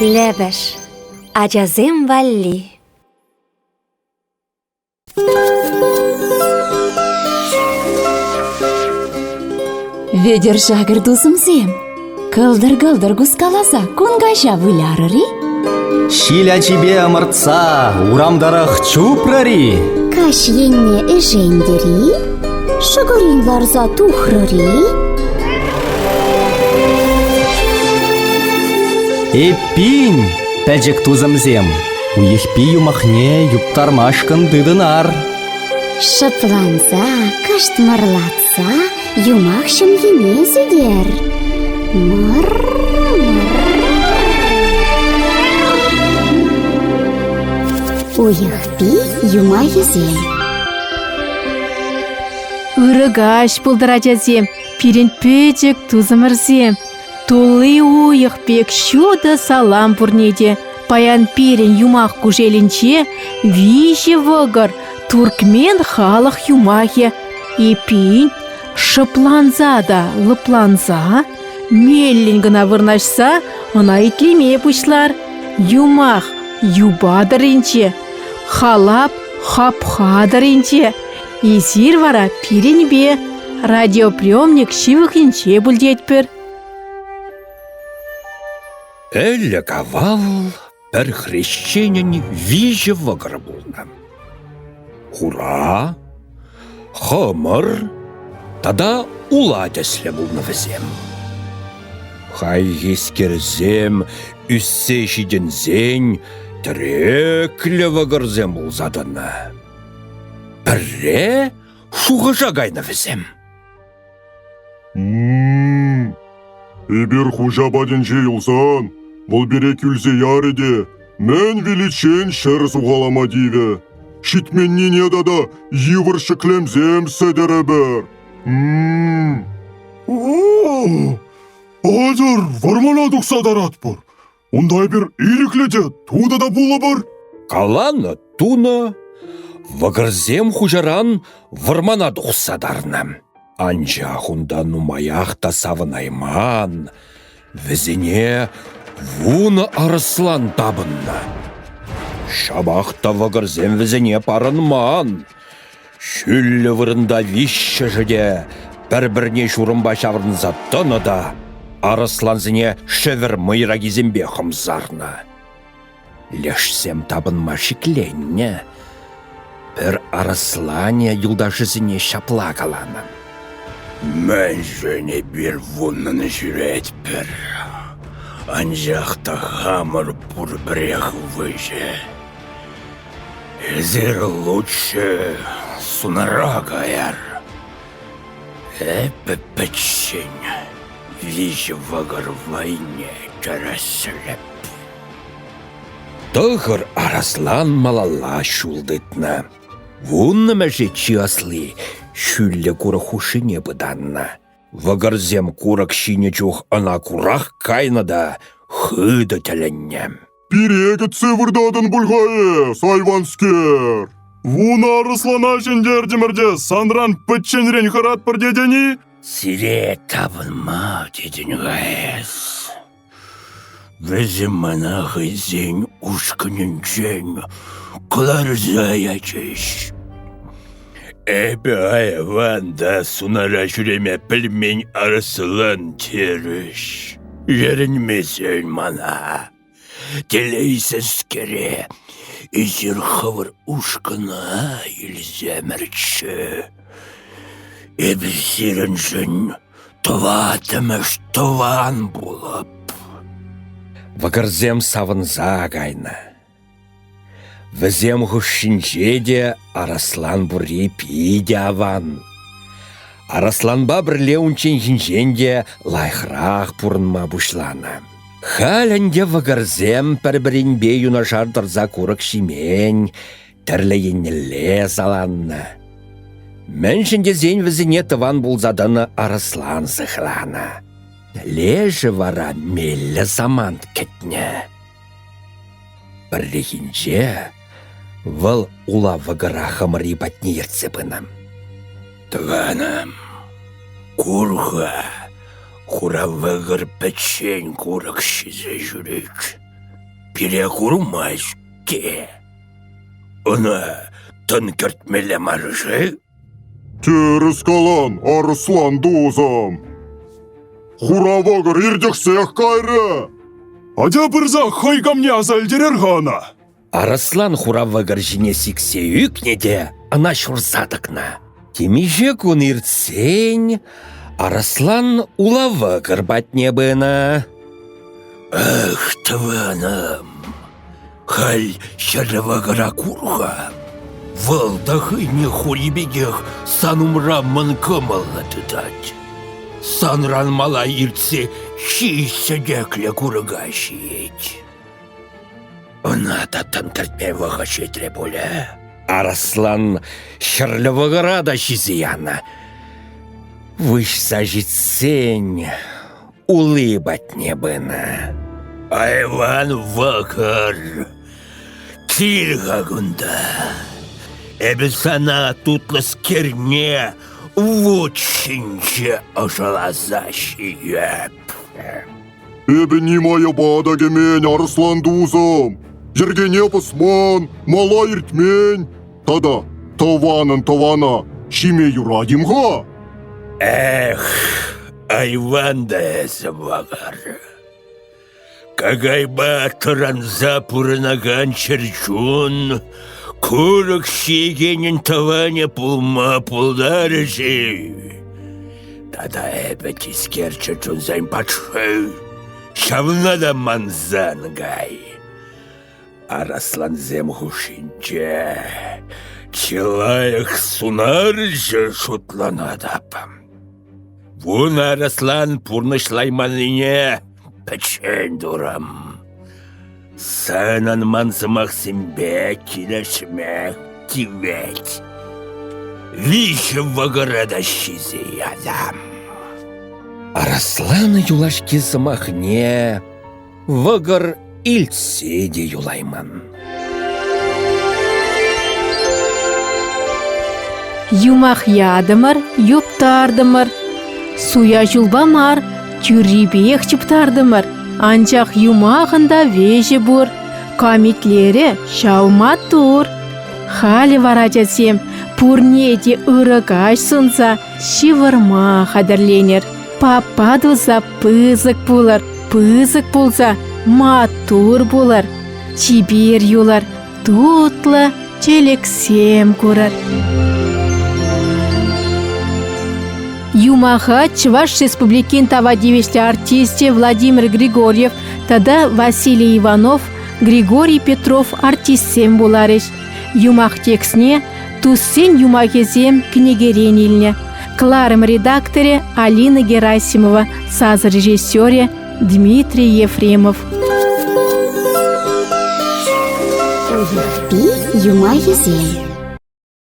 Лебеш, ачасем валли. Ведер жагыр дусымсем. Кылдыр-кылдыр гускаласа, кунгаша вылярыри. Шиля тебе ымыртса, урамдарах чупрари. Каш енне эжендери, шыгырин ларза тухрыри. Эппин, пәжік тузымзем. Уехпи юмахне юптармашкын дыдынар. Шыпланса, каштмырлатса, юмақшым ене зедер. Уехпи юма езем. Ырыгаш пулдыражазем, пирен пөчек тузымырзем. Тулы уйық пек шуды салам пурнеде. Паян пирен юмақ кужелінче, виже вăгăр, туркмен халық юмахе. Епин шыпланза да лыпланза, меллен гына вырнашса, ына итлеме пучлар. Юмах юбадырынче, халап хапхадырынче. Изир вара пиренбе, радиоприемник шивыхинче бүлдетпір. Әлі кавал бір хрещенен виже вăгăр булна. Хура, хымыр, тада уладясле булна візем. Хай ескерзем, үссе жидензен, тіреклі вăгырзем булзадыны. Бірре шуғы жағайны візем. Ебір хужа баден жейылсан, бұл бере күлзе яриде, мен величен шыр суғалама дейве. Шитменнен едада евір шіклемзем сөдері бір. Азыр вармаладық садарат бұр. Ондай бір ирекледе туды да бұлы бұр. Каланы туны, вăгырзем хужаран вармана дұқсадарнам. Анча хунда нумаяқта савынайман, візіне вуны арыслан табынна. Шабақта вăгырзем візіне парынман. Шүлі вырында вишші жыде, бір-бірне шурымба шавырнза тыны да, арысланзіне шевір мыйра кезембе хымзарна. Лешсем табынма шикленне, бір арыслане юлдашызіне шапла каланам. Мен жөне бір вуннаны жүрет бір. Анжақта хамыр бұр бірех выже. Эзер лучше сунарак аяр. Эпі пәтшен, вижі вағыр вайне кәрәсіліп. Тұғыр арыслан малала шулдытна. Вунны мәже чиаслы, шүллі куры хушыне бұданна. Вăгырзем курак шине чух ана курах кайнада хыды тәліннем. Пирегі цывырдадын бұлғайы, сайванскер. Вуна арыслана жендердімірде сандран пітченрен хырат бір дедені? Сире табынма дедін ғайыз. Візім мана ғызен ұшқынынчен қыларзая чеш. Эпі айванда сунара жүреме пілмен арысылын теріш. Жерінмесен мана. Телейсіз кере. Изер хывыр ұшқына елземірчі. Эбізерін жын тұватымыш тұван болып. Вăгырзем савынза кайна. Візем хұшшинчеде арыслан бұри пиде аван. Арысланба бірле унчен жинженде лайхрақ бұрынма бұшлана. Халінде вăгырзем пір-бірінбе юнашар тұрза курық шимен, тірлі еннеле саланна. Міншінде зен візіне тыван бұлзаданы арыслан сықлана. Лежі вара мелі заман кетне. Бірлігінже вăл ула вăгăра хымыри патне ерцепынам. Тăганам, курха, хура вăгăр пӹчен курăк шизе жүрек. перекурмашке. Она тонкертмеле маржи? Теріс калан, Арслан дузам. Хуравагыр ирдексех кайры. Адя бірза хайгамне азалдерер ғана. Арслан хуравагыр жіне сиксе үкнеде, ана шурсадықна. Темиже кун иртсень, Арслан улавагыр батне бына. Ах, тванам, халь шарвагыра курха. Валдахы не хурибегех санумрамман кымылы тытать. Санран мала иртсе шийсегекле курыга шиеть. Она да тантыртме вахашетре поле. Арслан шарлывагыра да шизияна. Выш сажитсень, улыбатне бына. Айван вакар, тильгагунда. Эбисана тутлас керне вучинче ошалазащиеп. Эбі немая бадаге мен Арслан дузам. Ергене пысман, мала иртмень. Тада, тавана, шиме юрадимға. Эх, айван да эсвагар. Кагайба таранза пурынаган черчун, курык шигенин таване пулма пулдарыжи. Тада эбе тискер черчун займ патшы, шавнада манзангай. Арслан зем хушинче, чилаях сунарыжы шутланадапам. Вун Арслан пурнышлайманине печень дурам. Санан мансымақ симбе килешмек тивет. Виші вагырада шизи ядам. Арслан юлашки замахне, вагыр ильтседе юлайман. Юмах ядымыр, юптардымыр. Суя жулбамар, тюрибех чыптардымыр. Анчах юмахында вежі бұр. Камитлері шаума тур. Халі варадясем, пурнеде ырыгаш сунса, шивырма қадырленер. Пападуза пызык бұлыр, пызык болса, матур бұлыр. Чибер юлар, тутлы, челексем көрір. Юмаха Чуваш республикин тавадивеште артисте Владимир Григорьев, тада Василий Иванов, Григорий Петров артистсем боларыш. Юмах тексне туссен юмахезем книгерен илне. Кларым редакторе Алина Герасимова, саз режиссере Дмитрий Ефремов. Уйыхпи юмахезем.